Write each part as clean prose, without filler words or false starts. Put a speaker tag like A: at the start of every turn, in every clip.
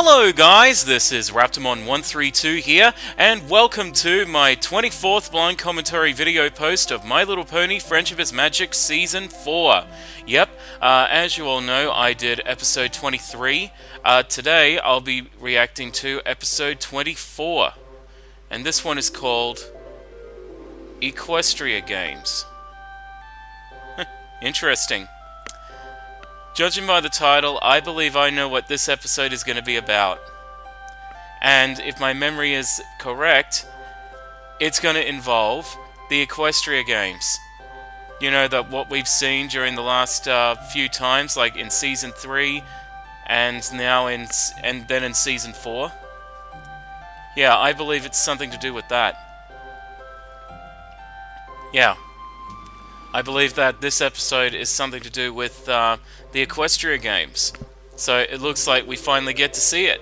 A: Hello guys, this is Raptormon 132 here, and welcome to my 24th blind commentary video post of My Little Pony Friendship is Magic Season 4. Yep, as you all know, I did episode 23. Today I'll be reacting to episode 24, and this one is called Equestria Games. Interesting. Judging by the title, I believe I know what this episode is going to be about. And if my memory is correct, it's going to involve the Equestria games. You know, that what we've seen during the last few times, like in Season 3, and now and then in Season 4. Yeah, I believe it's something to do with that. Yeah. I believe that this episode is something to do with the Equestria games. So it looks like we finally get to see it.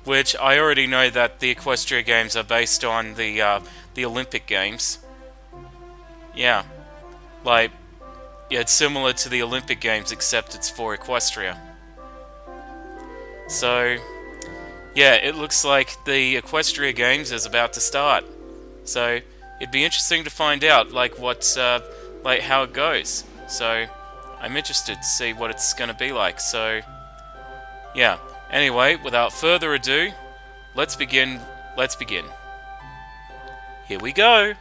A: Which I already know that the Equestria games are based on the Olympic games. Yeah. Like, yeah, it's similar to the Olympic games except it's for Equestria. So, yeah, it looks like the Equestria games is about to start. So it'd be interesting to find out, like, like how it goes. So, I'm interested to see what it's going to be like. So, yeah. Anyway, without further ado, let's begin. Let's begin. Here we go.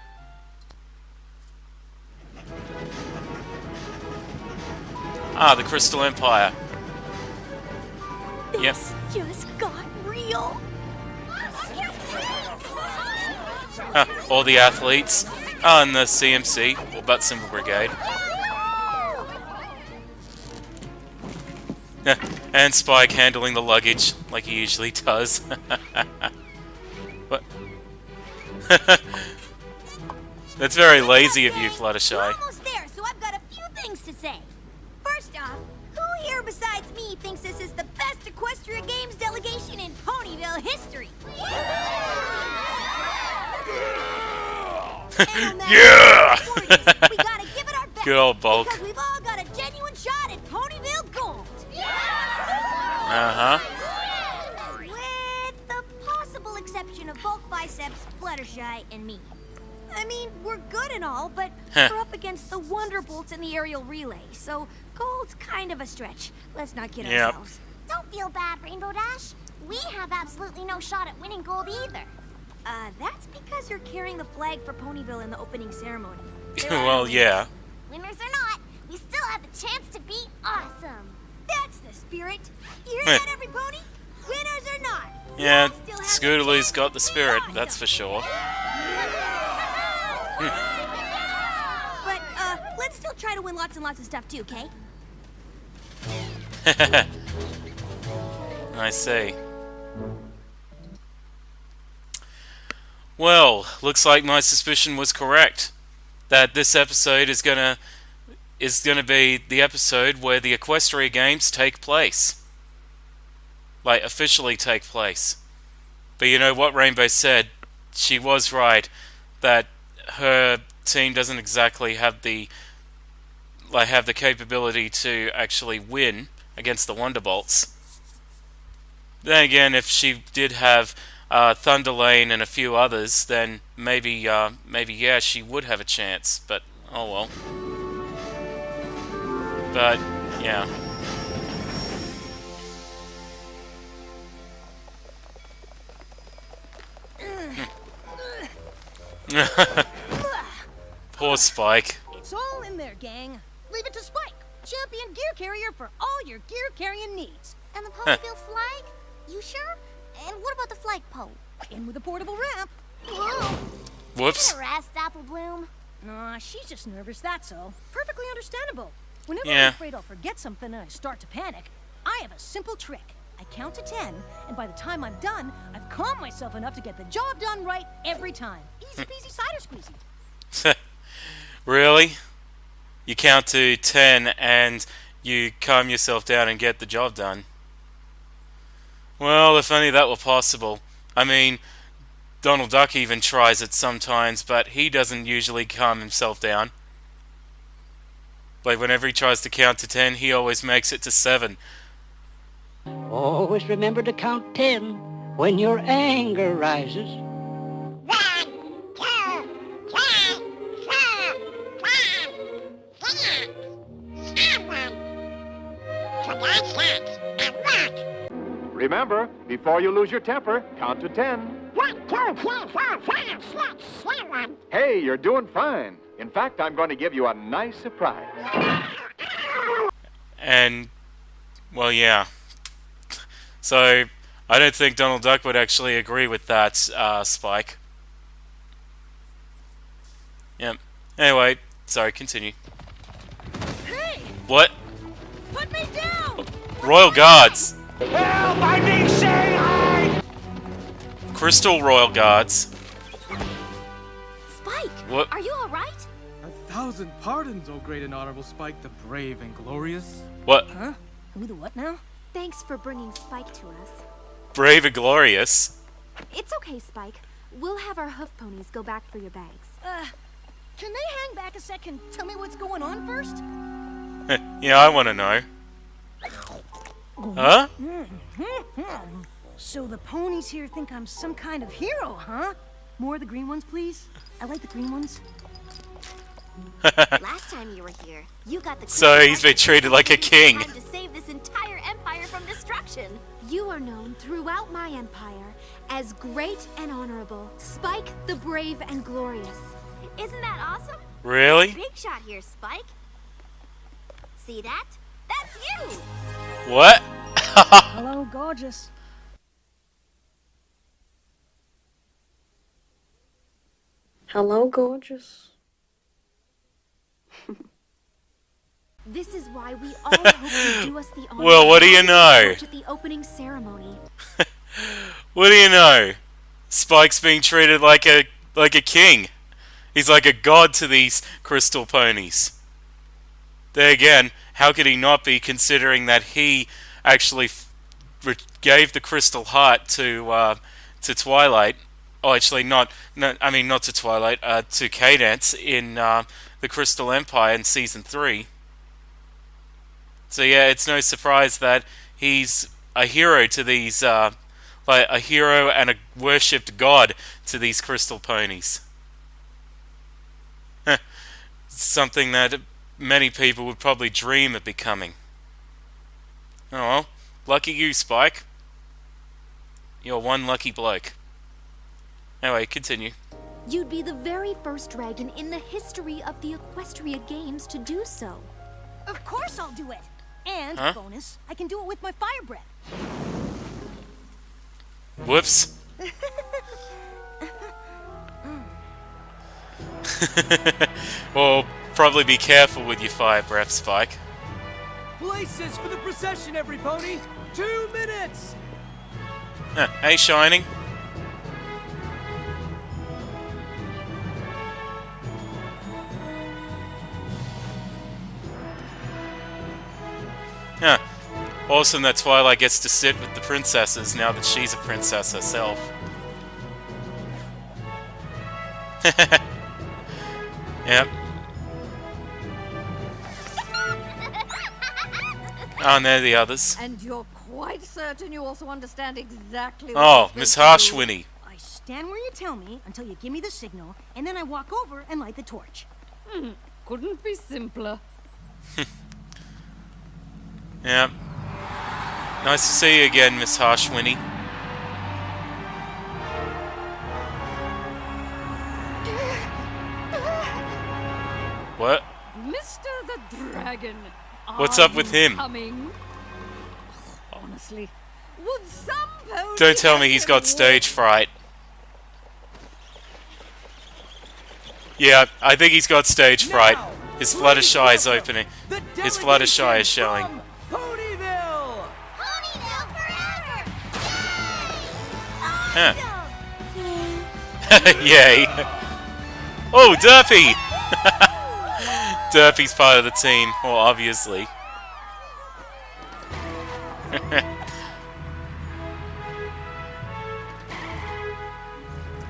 A: Ah, the Crystal Empire. Yep.
B: This just got real.
A: All the athletes. Oh, and the CMC, or Butt Symbol Brigade. And Spike handling the luggage, like he usually does. What? That's very lazy of you, Fluttershy.
B: We're almost there, so I've got a few things to say. First off, who here besides me thinks this is the best Equestria Games delegation in Ponyville history?
A: Yeah!
B: We gotta give it our best.
A: Good old Bulk.
B: Because we've all got a genuine shot at Ponyville Gold.
A: Uh-huh.
B: With the possible exception of Bulk, Biceps, Fluttershy, and me. I mean, we're good and all, but we're up against the Wonderbolts in the aerial relay, so gold's kind of a stretch. Let's not kid ourselves.
C: Don't feel bad, Rainbow Dash. We have absolutely no shot at winning gold either.
B: That's because you're carrying the flag for Ponyville in the opening ceremony.
A: Well, yeah.
C: Winners or not, we still have the chance to be awesome.
B: That's the spirit. You hear that, every pony? Winners or not.
A: Yeah, Scootaloo's got the spirit, that's for sure.
B: But, let's still try to win lots and lots of stuff too, okay?
A: I see. Well, looks like my suspicion was correct. That this episode is gonna be the episode where the Equestria games take place. Like, officially take place. But you know what Rainbow said? She was right. That her team doesn't exactly have the capability to actually win against the Wonderbolts. Then again, if she did have Thunderlane and a few others, then maybe yeah, she would have a chance. But oh well. But yeah. Poor Spike.
D: It's all in there, gang. Leave it to Spike, champion gear carrier for all your gear carrying needs.
C: And the Ponyville flag? You sure? And what about the flagpole?
D: In with a portable ramp.
C: Whoa.
A: Whoops.
C: Get a rest, Apple Bloom.
D: Nah, she's just nervous, that's all. Perfectly understandable. Whenever
A: Yeah.
D: I'm afraid I'll forget something and I start to panic, I have a simple trick. I count to 10, and by the time I'm done, I've calmed myself enough to get the job done right every time. Easy peasy cider squeezy.
A: Really? You count to 10 and you calm yourself down and get the job done. Well, if only that were possible. I mean, Donald Duck even tries it sometimes, but he doesn't usually calm himself down. Like, whenever he tries to count to 10, he always makes it to 7.
E: Always remember to count 10 when your anger rises.
C: 1, 2, 3, 4, 5, 6, 7. Tonight's lunch at what?
F: Remember, before you lose your temper, count to 10.
C: 1, 2, 3, 4, 5, 6, 7.
F: Hey, you're doing fine. In fact, I'm going to give you a nice surprise.
A: And, well, yeah. So, I don't think Donald Duck would actually agree with that, Spike. Yep. Anyway, sorry, continue.
D: Hey!
A: What?
D: Put me down!
A: Royal Guards!
G: Help! I'm being shanghaied!
A: Crystal Royal Guards.
B: Spike,
A: What?
B: are you all right?
H: 1,000 pardons, O great and honorable Spike, the brave and glorious.
A: What?
D: Huh? Who the what now?
B: Thanks for bringing Spike to us.
A: Brave and Glorious?
B: It's okay, Spike. We'll have our hoof ponies go back for your bags.
D: Can they hang back a second? Tell me what's going on first?
A: Yeah, I want to know. Huh?
D: So the ponies here think I'm some kind of hero, huh? More of the green ones, please. I like the green ones.
B: Last time you were here, you got the
A: So he's been treated like a king.
B: time to save this entire empire from destruction. You are known throughout my empire as great and honorable, Spike the brave and glorious. Isn't that awesome?
A: Really?
B: Big shot here, Spike. See that? That's you!
A: What?
D: Hello, gorgeous.
I: Hello, gorgeous.
B: This is why we all hope you do us the honor.
A: Well, what do you know?
B: At the opening ceremony.
A: What do you know? Spike's being treated like a king. He's like a god to these crystal ponies. There again, how could he not be, considering that he actually gave the crystal heart to Twilight? Oh, actually, not to Twilight, to Cadence in the Crystal Empire in Season 3. So yeah, it's no surprise that he's a hero to these, like a hero and a worshipped god to these crystal ponies. Something that many people would probably dream of becoming. Oh well, lucky you, Spike. You're one lucky bloke. Anyway, continue.
B: You'd be the very first dragon in the history of the Equestria games to do so.
D: Of course I'll do it. And,
A: Huh?
D: bonus, I can do it with my fire breath.
A: Whoops. Well, probably be careful with your fire breath, Spike.
H: Places for the procession, every pony! 2 minutes!
A: Hey, Shining. Huh. Awesome that Twilight gets to sit with the princesses now that she's a princess herself. Yep. Oh, and they're the others.
J: And you're quite certain you also understand exactly what
A: Oh,
J: you're
A: Miss
J: supposed to do?
A: Harshwinny.
D: I stand where you tell me until you give me the signal, and then I walk over and light the torch.
J: Couldn't be simpler.
A: Yep. Nice to see you again, Miss Harshwinny. What?
J: Mr. the Dragon.
A: What's
J: are
A: up with
J: you
A: him?
J: Coming? Honestly, would some pony
A: Don't tell me
J: let
A: he's
J: him
A: got
J: walk?
A: stage fright. Yeah, I think he's got stage fright. His Fluttershy is opening. His Fluttershy is showing.
H: Ponyville!
C: Ponyville forever!
A: Huh. Yay. Oh, Derpy! Derpy's part of the team, well, obviously.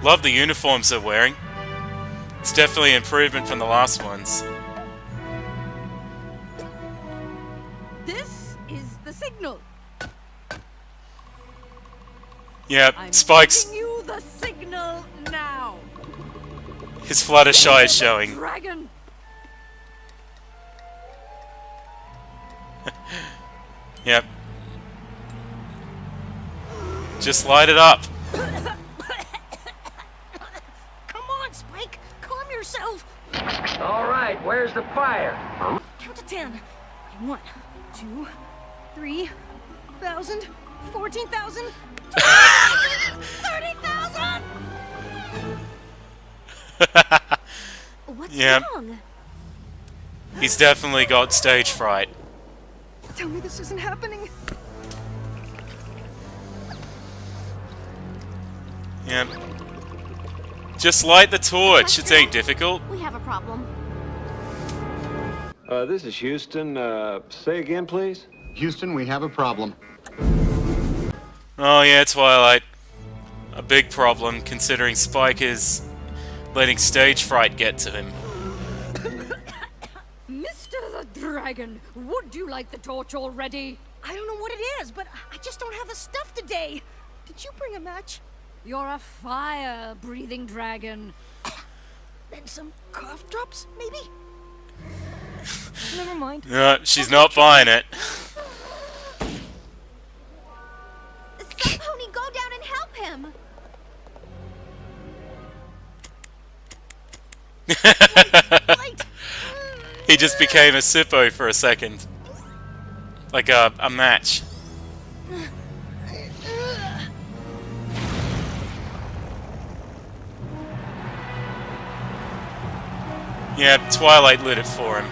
A: Love the uniforms they're wearing. It's definitely an improvement from the last ones.
J: This is the signal.
A: Yeah,
J: I'm
A: Spike's...
J: giving you the signal now.
A: His Fluttershy is showing.
J: Dragon.
A: Yep. Just light it up.
D: Come on, Spike. Calm yourself.
G: All right, where's the fire?
D: Count to 10. 1, 2, 3,000, 14,000, 30,000.
B: What's
A: Yep.
B: wrong?
A: He's definitely got stage fright.
D: Tell me this isn't happening.
A: Yep. Just light the torch. It ain't difficult.
B: We have a problem.
K: This is Houston. Say again, please.
L: Houston, we have a problem.
A: Oh yeah, Twilight. A big problem, considering Spike is letting stage fright get to him.
J: Mr. the Dragon, would you like the torch already?
D: I don't know what it is, but I just don't have the stuff today. Did you bring a match?
J: You're a fire-breathing dragon.
D: Then some cough drops, maybe? Never mind.
A: She's not buying it.
B: Some pony, go down and help him.
A: He just became a Sippo for a second. Like a match. Yeah, Twilight lit it for him.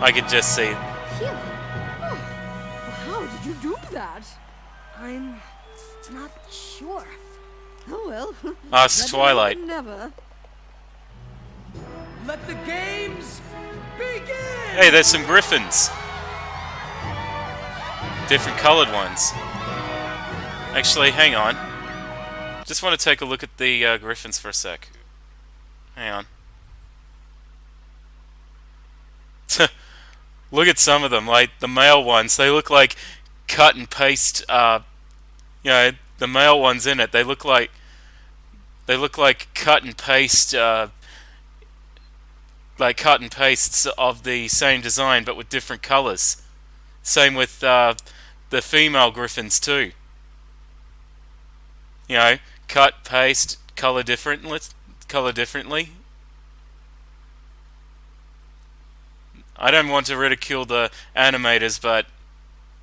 A: I could just see.
J: Phew. Oh, how did you do that?
D: I'm not sure.
J: Oh well.
A: Ask Twilight.
J: Never.
H: Let the games begin!
A: Hey, there's some griffins. Different colored ones. Actually, hang on. Just want to take a look at the griffins for a sec. Hang on. Look at some of them, like the male ones. They look like cut and paste. You know, the male ones in it. They look like cut and paste. Like cut and pastes of the same design, but with different colors. Same with the female griffins too. You know, cut, paste, color differently. I don't want to ridicule the animators, but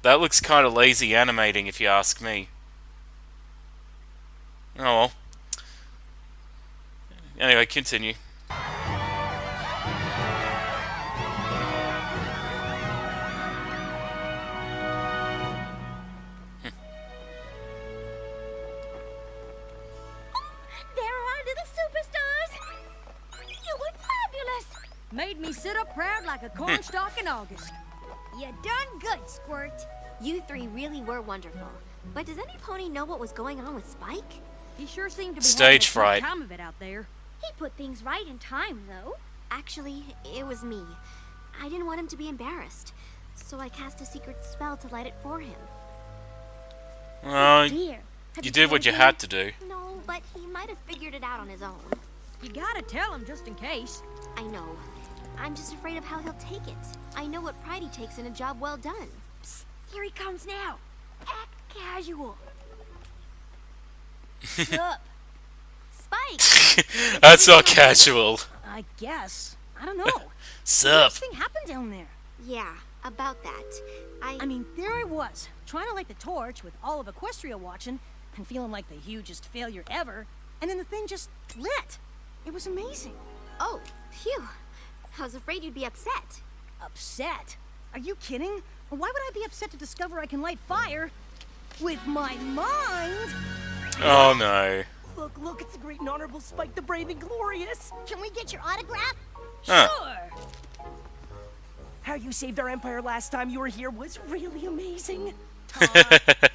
A: that looks kind of lazy animating if you ask me. Oh well. Anyway, continue.
D: Made me sit up proud like a cornstalk in August.
B: You done good, Squirt. You three really were wonderful. But does any pony know what was going on with Spike?
D: He sure seemed to be
A: Stage
D: having a
A: fright.
D: tough time of it out there.
B: He put things right in time, though. Actually, it was me. I didn't want him to be embarrassed, so I cast a secret spell to light it for him.
A: Well,
B: Dear,
A: you did what you had to do.
B: No, but he might have figured it out on his own.
D: You gotta tell him just in case.
B: I know. I'm just afraid of how he'll take it. I know what pride he takes in a job well done. Psst, here he comes now. Act casual. Sup? Spike!
A: That's not casual.
D: I guess. I don't know.
A: Sup?
D: This thing happened down there.
B: Yeah, about that.
D: I mean, there I was, trying to light the torch with all of Equestria watching and feeling like the hugest failure ever, and then the thing just lit. It was amazing.
B: Oh, phew. I was afraid you'd be upset.
D: Upset? Are you kidding? Why would I be upset to discover I can light fire with my mind?
A: Oh no.
H: Look, it's the great and honorable Spike the Brave and Glorious.
C: Can we get your autograph?
A: Huh.
D: Sure.
H: How you saved our empire last time you were here was really amazing.
D: You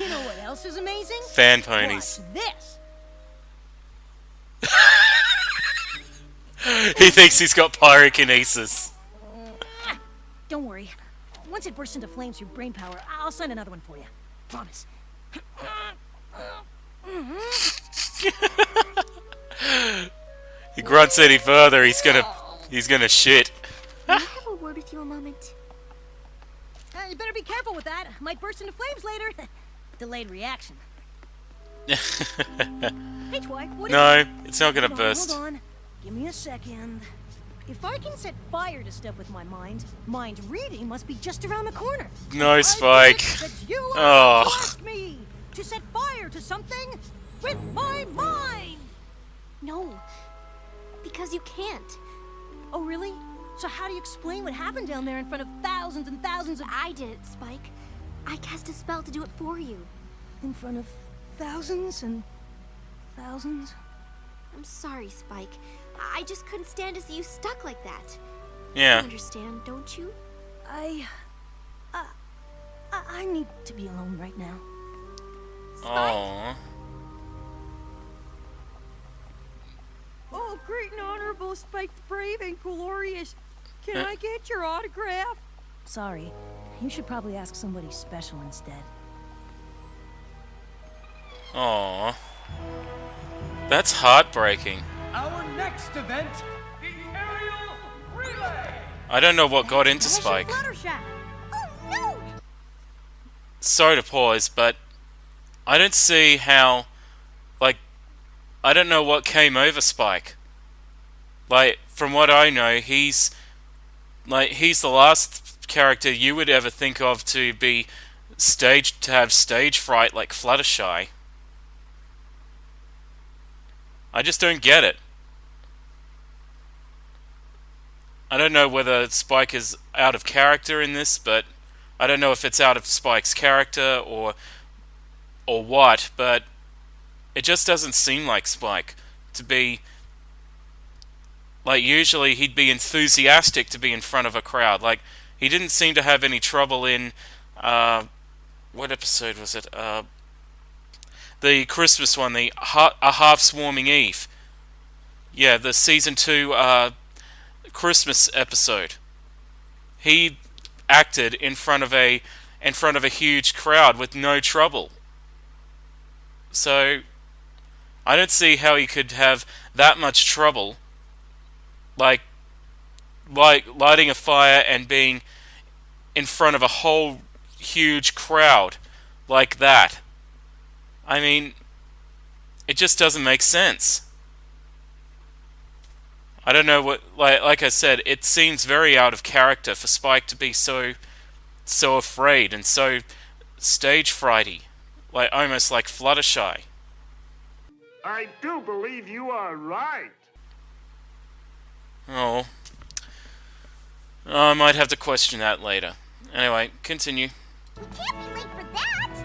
D: know what else is amazing?
A: Fan ponies.
D: Watch this.
A: He thinks he's got pyrokinesis.
D: Don't worry. Once it bursts into flames through brain power, I'll send another one for you. Promise.
A: He grunts any further, he's gonna shit.
C: Can I have a word with you a moment?
D: You better be careful with that. Might burst into flames later. Delayed reaction. Hey, Twy, what
A: No, it's not gonna
D: hold
A: burst.
D: Hold on. Give me a second. If I can set fire to stuff with my mind reading must be just around the corner.
A: No, Spike.
D: You
A: Oh.
D: asked me to set fire to something with my mind.
C: No, because you can't.
D: Oh, really? So how do you explain what happened down there in front of thousands and thousands of...
C: I did it, Spike. I cast a spell to do it for you.
D: In front of thousands and thousands?
C: I'm sorry, Spike. I just couldn't stand to see you stuck like that.
A: Yeah.
C: You understand, don't you?
D: I need to be alone right now.
A: Aww.
J: Oh, great and honorable Spike the Brave and glorious. Can I get your autograph?
D: Sorry. You should probably ask somebody special instead.
A: Aww. That's heartbreaking.
H: Our next event, the aerial relay.
A: I don't know what got into Spike.
B: Oh no!
A: Sorry to pause, but I don't see how, like, I don't know what came over Spike. Like, from what I know, he's the last character you would ever think of to have stage fright like Fluttershy. I just don't get it. I don't know whether Spike is out of character in this, but I don't know if it's out of Spike's character or what, but it just doesn't seem like Spike to be... Like, usually he'd be enthusiastic to be in front of a crowd. Like, he didn't seem to have any trouble in... what episode was it? The Christmas one, A Half-Swarming Eve. Yeah, the Season 2 Christmas episode. He acted in front of a huge crowd with no trouble. So, I don't see how he could have that much trouble, like lighting a fire and being in front of a whole huge crowd like that. I mean, it just doesn't make sense. I don't know what, like I said, it seems very out of character for Spike to be so afraid and so stage frighty, like almost like Fluttershy.
M: I do believe you are right.
A: Oh, I might have to question that later. Anyway, continue.
C: We can't be late for that.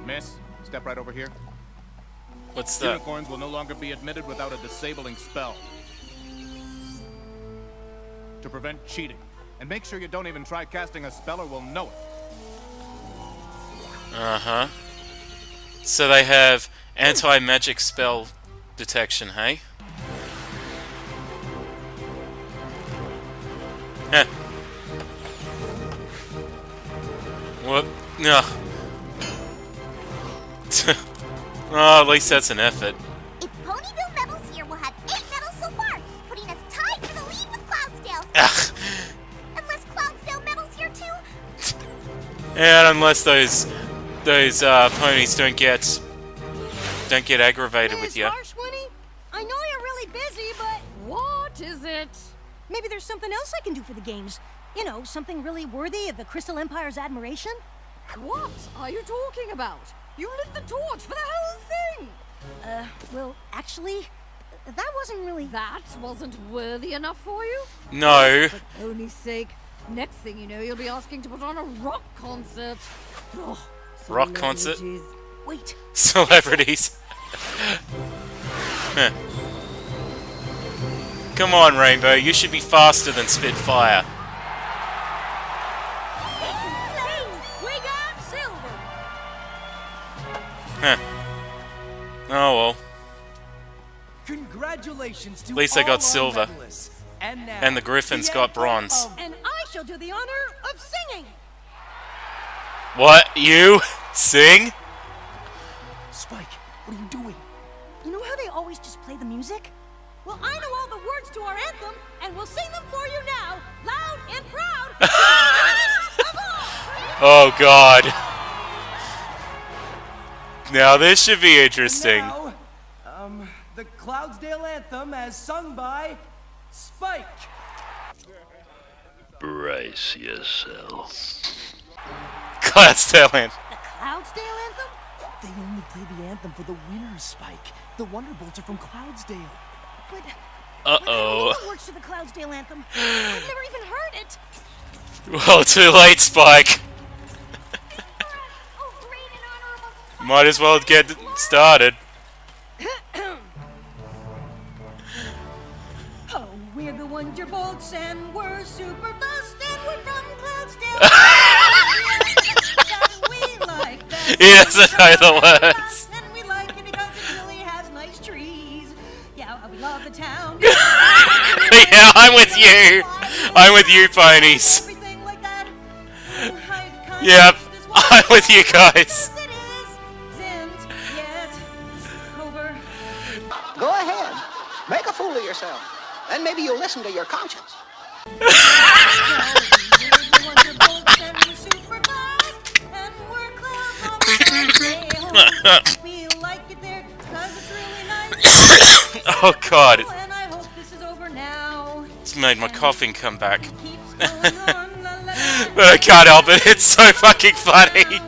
N: Miss, step right over here.
A: What's that?
N: Unicorns will no longer be admitted without a disabling spell. To prevent cheating. And make sure you don't even try casting a spell or we'll know it.
A: Uh-huh. So they have anti-magic spell detection, hey? Heh. What? No. Oh, at least that's an effort.
C: If Ponyville Medals here will have 8 medals so far, putting us tied for the lead with Cloudsdale. Unless Cloudsdale medals here too.
A: And unless those ponies don't get aggravated with you.
D: I know you're really busy, but...
J: What is it?
D: Maybe there's something else I can do for the games. You know, something really worthy of the Crystal Empire's admiration.
J: What are you talking about? You lit the torch for the whole thing!
D: Well, actually, that wasn't really...
J: That wasn't worthy enough for you?
A: No.
J: For pony's sake, next thing you know, you'll be asking to put on a rock concert. Oh,
A: Rock concert?
D: Wait.
A: Celebrities. Huh. Come on, Rainbow, you should be faster than Spitfire.
D: We got silver.
A: Huh. Oh well.
H: Congratulations to
A: At least I got
H: all our
A: silver.
H: medalists. And now,
A: And the Griffins got bronze.
D: And I shall do the honor of singing.
A: What? You? Sing?
D: You know how they always just play the music? Well, I know all the words to our anthem, and we'll sing them for you now, loud and proud.
A: Oh, God. Now, this should be interesting.
H: Now, the Cloudsdale anthem as sung by Spike.
O: Brace yourself.
A: Cloudsdale anthem.
D: The Cloudsdale anthem?
H: They only play the anthem for the winners, Spike. The Wonderbolts are from Cloudsdale.
D: But
A: Uh-oh.
D: what words to the Cloudsdale anthem? I've never even heard it.
A: Well, too late, Spike. Might as well get started.
D: Oh, we're the Wonderbolts and we're super fast and we're from Cloudsdale. We like that.
A: He doesn't know the words.
D: And we like it because it really has nice trees. Yeah, we love the town.
A: Yeah, I'm with you. I'm with you, ponies.
D: Everything like that.
A: Yep, I'm with you guys.
E: Go ahead. Make a fool of yourself. Then maybe you'll listen to your conscience.
A: Oh, God. It's made my coughing come back. But I can't help it. It's so fucking funny.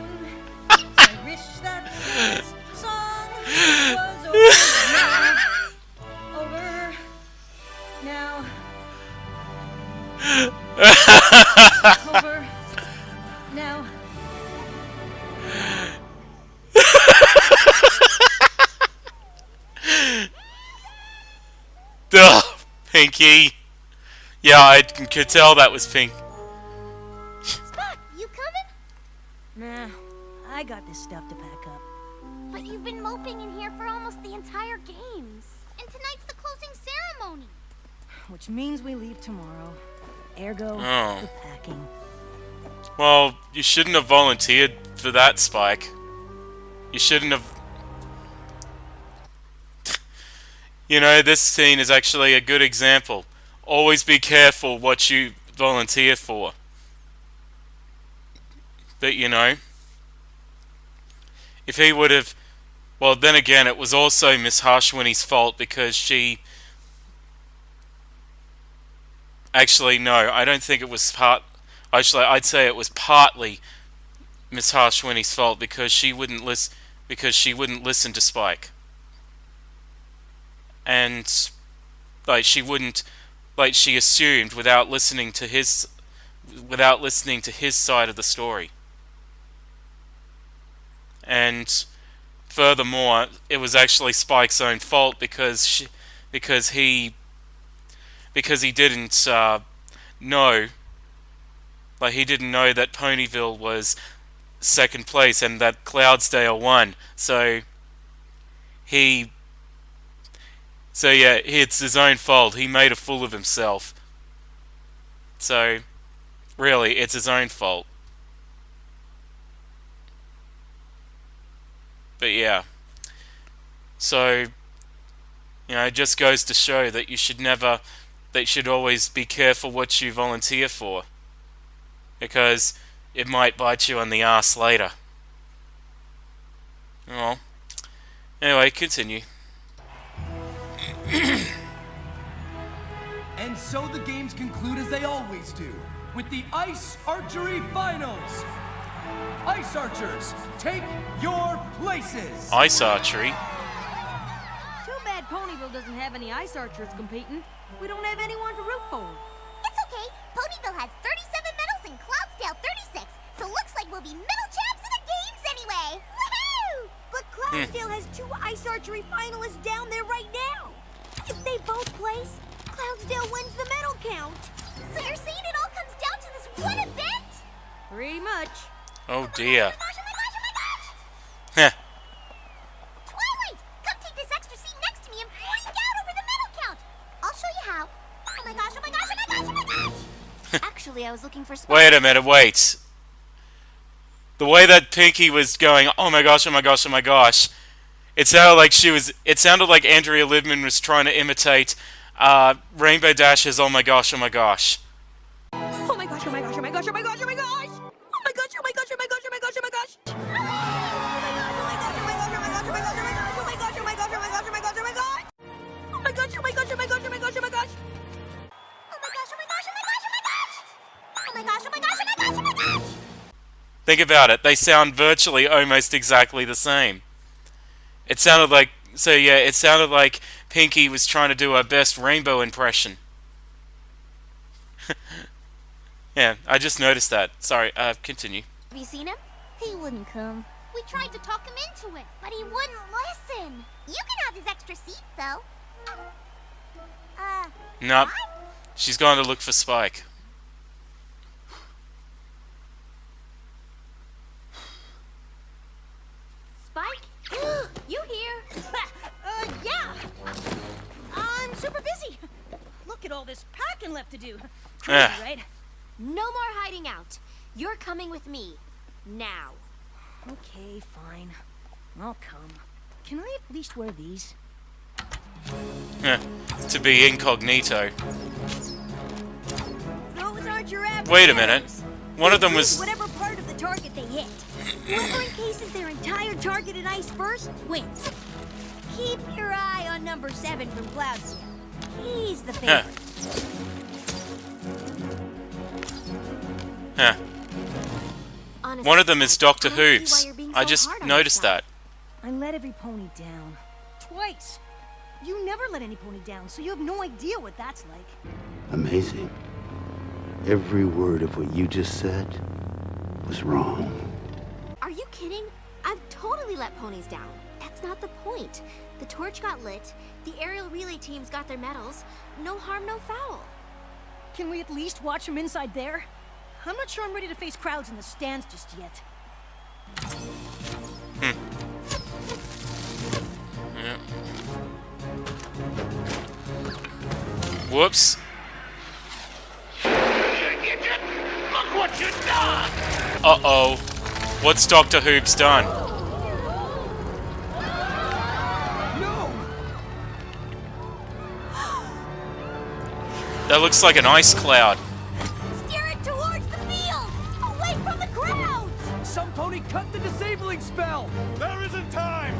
D: Over now.
A: Ugh, Pinky. Yeah, I could tell that was Pink.
C: Spot, you coming?
D: Nah, I got this stuff to pack up.
C: But you've been moping in here for almost the entire games. And tonight's the closing ceremony.
D: Which means we leave tomorrow. Ergo,
A: Oh.
D: the packing.
A: Well, you shouldn't have volunteered for that, Spike. You shouldn't have... You know, this scene is actually a good example. Always be careful what you volunteer for. But, you know, if he would have... Well, then again, it was also Miss Harshwinny's fault because she... Actually, no, I don't think it was Actually, I'd say it was partly Miss Harshwinny's fault because she wouldn't listen to Spike. And she assumed without listening to his side of the story. And furthermore, it was actually Spike's own fault because he didn't know. Like, he didn't know that Ponyville was second place and that Cloudsdale won. So yeah, it's his own fault. He made a fool of himself. So, really, it's his own fault. But yeah. So, you know, it just goes to show that you should always be careful what you volunteer for. Because it might bite you on the ass later. Well, anyway, continue.
H: And so the games conclude as they always do, with the Ice Archery Finals. Ice Archers, take your places!
A: Ice Archery?
J: Too bad Ponyville doesn't have any ice archers competing. We don't have anyone to root for.
C: It's okay. Ponyville has 37 medals and Cloudsdale 36. So looks like we'll be medal champs in the games anyway. Woohoo!
B: But Cloudsdale has 2 ice archery finalists down there right now. If they both place, Cloudsdale wins the medal count.
C: So you're saying it all comes down to this one event?
J: Pretty much.
A: Oh dear.
C: Oh my gosh!
A: Heh.
C: Twilight, come take this extra seat next to me and freak out over the medal count. I'll show you how. Oh my gosh, oh my gosh, oh my gosh, oh my gosh! Actually, I was looking for Spike.
A: Wait a minute, wait. The way that Pinky was going, oh my gosh, oh my gosh, oh my gosh, It sounded like she was. It sounded like Andrea Libman was trying to imitate Rainbow Dash's "Oh my gosh, oh my gosh."
J: Oh my gosh, oh my gosh, oh my gosh, oh my gosh, oh my gosh! Oh my gosh, oh my gosh, oh my gosh, oh my gosh, oh my gosh! Oh my gosh, oh my gosh, oh my gosh, oh my gosh, oh my gosh, oh my gosh, oh my gosh, oh my gosh, oh my gosh, oh my gosh! Oh my gosh, oh my gosh, oh my gosh, oh my gosh, oh my gosh!
C: Oh my gosh, oh my gosh, oh my gosh, oh my gosh! Oh my gosh, oh my gosh, oh my gosh, oh my gosh!
A: Think about it. They sound virtually almost exactly the same. It sounded like. So yeah, it sounded like Pinky was trying to do her best Rainbow impression. Yeah, I just noticed that. Sorry, continue.
C: Have you seen him? He wouldn't come. We tried to talk him into it, but he wouldn't listen. You can have his extra seat, though.
A: Nope. She's going to look for Spike.
D: Spike? You here? Yeah. I'm super busy. Look at all this packing left to do. Crazy, right?
B: No more hiding out. You're coming with me. Now.
D: Okay, fine. I'll come. Can I at least wear these?
A: To be incognito.
B: Those aren't your average
A: Wait a minute. One of them was...
B: Whatever part of the target they hit. Whoever encases their entire target in ice first wins. Keep your eye on number 7 from Cloudstone. He's the favorite.
A: Honestly, one of them is Dr. Hoops. I just noticed that.
D: I let every pony down. Twice. You never let any pony down, so you have no idea what that's like.
P: Amazing. Every word of what you just said was wrong.
B: Are you kidding? I've totally let ponies down. That's not the point. The torch got lit, the aerial relay teams got their medals. No harm, no foul.
D: Can we at least watch from inside there? I'm not sure I'm ready to face crowds in the stands just yet.
A: Yeah. Whoops.
M: Look what you done!
A: Uh-oh. What's Dr. Hoops done?
H: No!
A: That looks like an ice cloud.
B: Steer it towards the field! Away from the crowds!
H: Some pony cut the disabling spell!
N: There isn't time!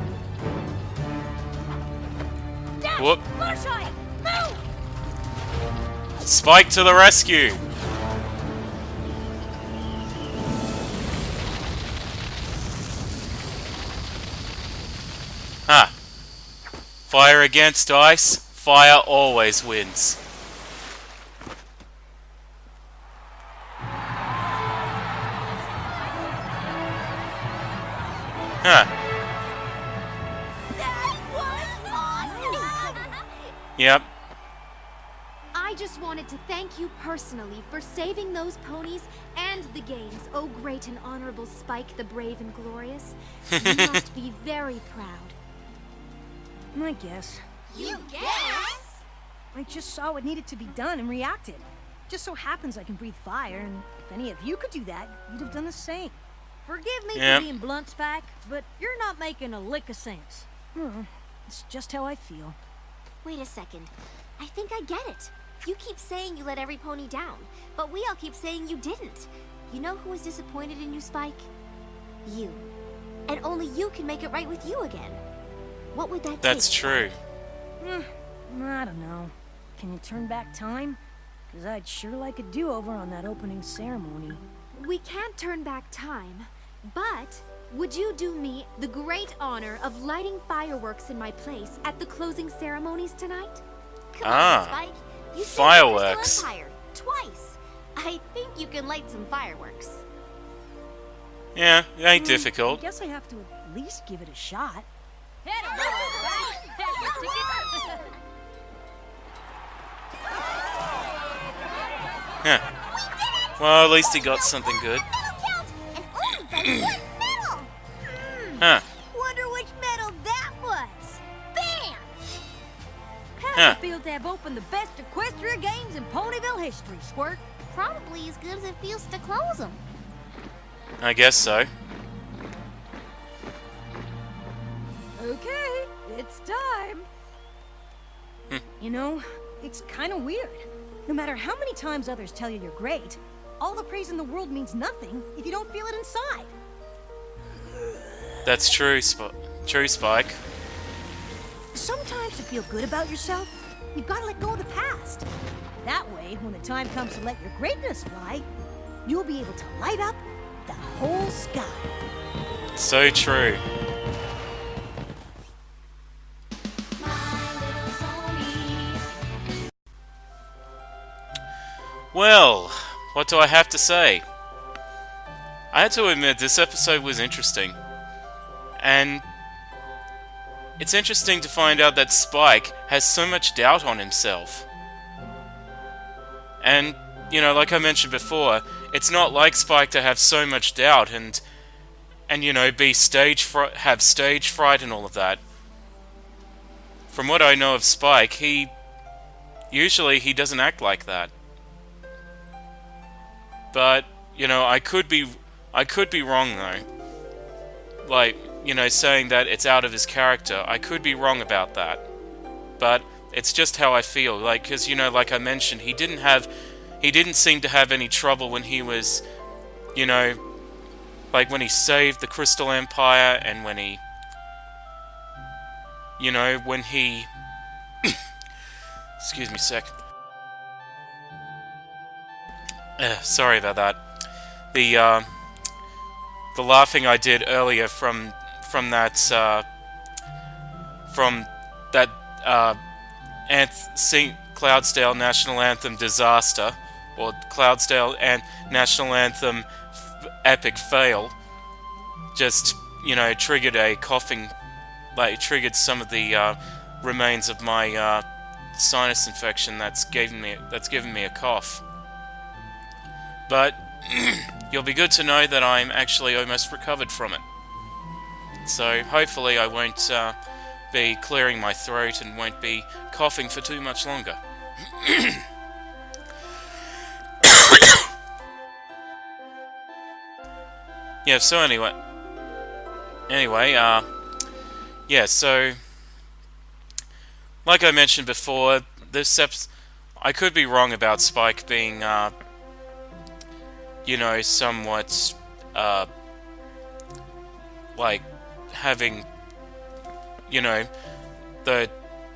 D: Dash!
A: Whoop.
D: Fluttershy! Move!
A: Spike to the rescue! Huh. Fire against ice, fire always wins. Huh.
B: That was awesome!
A: Yep.
B: I just wanted to thank you personally for saving those ponies and the games, oh great and honorable Spike the Brave and Glorious. You must be very proud.
D: I guess.
C: You guess?
D: I just saw what needed to be done and reacted. Just so happens I can breathe fire, and if any of you could do that, you'd have done the same.
J: Forgive me
A: Yep.
J: for being blunt, Spike, but you're not making a lick of sense.
D: It's just how I feel.
B: Wait a second. I think I get it. You keep saying you let every pony down, but we all keep saying you didn't. You know who was disappointed in you, Spike? You. And only you can make it right with you again. What would that take?
A: That's true.
D: I don't know. Can you turn back time? Because I'd sure like a do-over on that opening ceremony.
B: We can't turn back time, but would you do me the great honor of lighting fireworks in my place at the closing ceremonies tonight? Come on, Spike. You
A: fireworks.
B: saved the Empire twice. I think you can light some fireworks.
A: Yeah, it ain't difficult.
D: I guess I have to at least give it a shot.
A: Yeah. Well, at least he got something good. Huh.
B: Wonder which medal that was. Bam!
J: How does it feel to have opened the best Equestria games in Ponyville history, Squirt?
C: Probably as good as it feels to close them.
A: I guess so.
D: Okay, it's time. You know, it's kind of weird. No matter how many times others tell you you're great, all the praise in the world means nothing if you don't feel it inside.
A: That's true, true, Spike.
D: Sometimes to feel good about yourself, you've got to let go of the past. That way, when the time comes to let your greatness fly, you'll be able to light up the whole sky.
A: So true. Well, what do I have to say? I had to admit, this episode was interesting. And it's interesting to find out that Spike has so much doubt on himself. And, you know, like I mentioned before, it's not like Spike to have so much doubt and you know, have stage fright and all of that. From what I know of Spike, usually he doesn't act like that. But, you know, I could be wrong though. Like, you know, saying that it's out of his character. I could be wrong about that. But it's just how I feel. Like, because, you know, like I mentioned, he didn't seem to have any trouble when he was, you know, like when he saved the Crystal Empire and when he, you know, when he, excuse me a sec. Sorry about that. The laughing I did earlier from that Cloudsdale National Anthem disaster, or Cloudsdale and National Anthem epic fail, just, you know, triggered a coughing, like triggered some of the remains of my sinus infection that's given me a cough. But you'll be good to know that I'm actually almost recovered from it. So hopefully I won't be clearing my throat and won't be coughing for too much longer. Yeah, so anyway, yeah, so like I mentioned before, I could be wrong about Spike being you know, somewhat like having, you know, the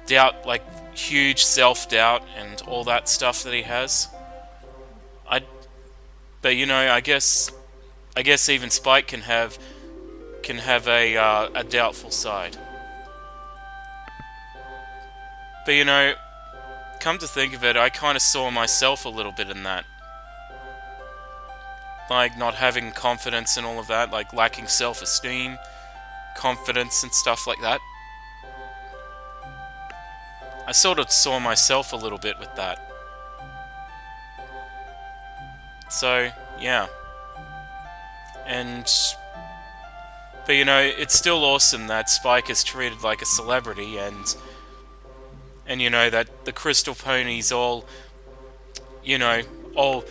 A: doubt, like huge self-doubt and all that stuff that he has. But you know, I guess even Spike can have a doubtful side. But you know, come to think of it, I kind of saw myself a little bit in that. Like not having confidence and all of that, like lacking self-esteem, confidence and stuff like that. I sort of saw myself a little bit with that. So, yeah. But you know, it's still awesome that Spike is treated like a celebrity and you know, that the Crystal Ponies all, you know, all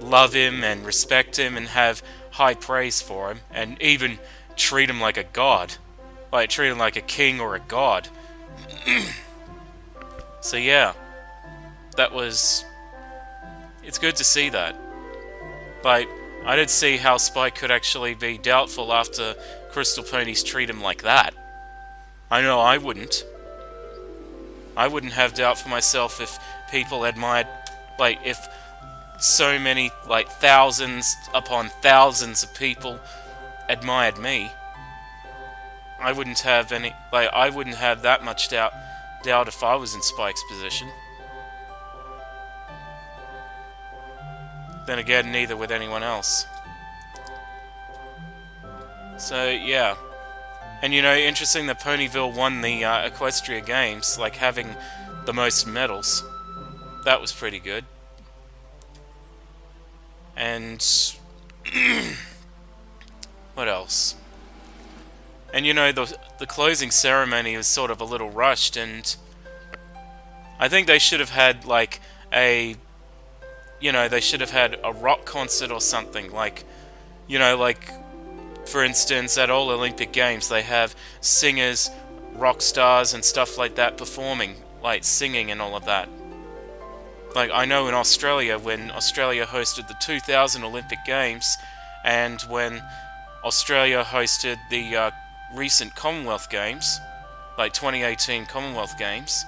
A: love him and respect him and have high praise for him and even treat him like a god. Like, treat him like a king or a god. So yeah, it's good to see that. Like, I didn't see how Spike could actually be doubtful after Crystal Ponies treat him like that. I know I wouldn't. I wouldn't have doubt for myself if people admired, like, if so many, like, thousands upon thousands of people admired me. I wouldn't have any, like, I wouldn't have that much doubt if I was in Spike's position. Then again, neither would anyone else. So, yeah. And you know, interesting that Ponyville won the Equestria Games, like having the most medals. That was pretty good. And what else? And you know, the closing ceremony was sort of a little rushed, and I think they should have had like they should have had a rock concert or something, like, you know, like, for instance, at all Olympic Games, they have singers rock stars and stuff like that performing, like singing and all of that. Like, I know in Australia, when Australia hosted the 2000 Olympic Games, and when Australia hosted the recent Commonwealth Games, like 2018 Commonwealth Games,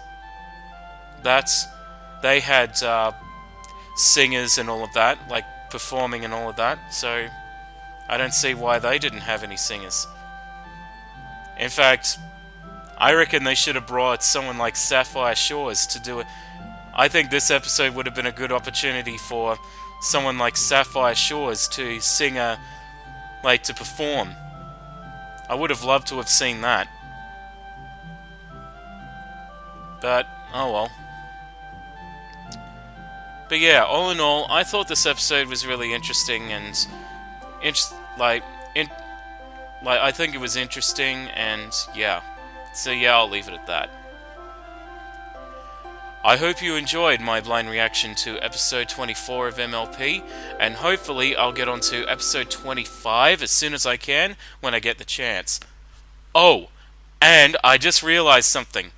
A: they had singers and all of that, like performing and all of that, so I don't see why they didn't have any singers. In fact, I reckon they should have brought someone like Sapphire Shores to do it. I think this episode would have been a good opportunity for someone like Sapphire Shores to sing to perform. I would have loved to have seen that. But, oh well. But yeah, all in all, I thought this episode was really interesting, and I think it was interesting, and yeah. So yeah, I'll leave it at that. I hope you enjoyed my blind reaction to episode 24 of MLP, and hopefully I'll get on to episode 25 as soon as I can when I get the chance. Oh, and I just realized something.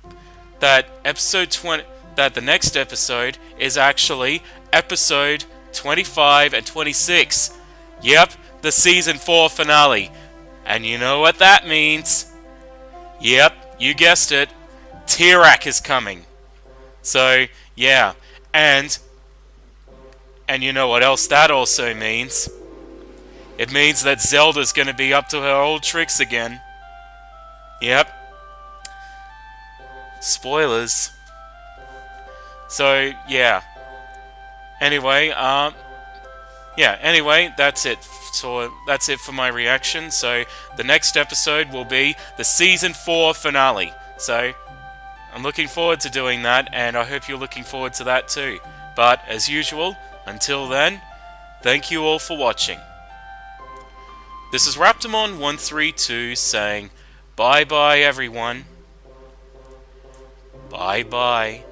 A: That the next episode is actually episode 25 and 26. Yep, the season 4 finale. And you know what that means? Yep, you guessed it. Tirak is coming. So, yeah. And you know what else that also means? It means that Zelda's going to be up to her old tricks again. Yep. Spoilers. So, yeah. Anyway, that's it. So, that's it for my reaction. So, the next episode will be the Season 4 finale. So, I'm looking forward to doing that, and I hope you're looking forward to that too. But, as usual, until then, thank you all for watching. This is Raptormon 132 saying, bye-bye everyone. Bye-bye.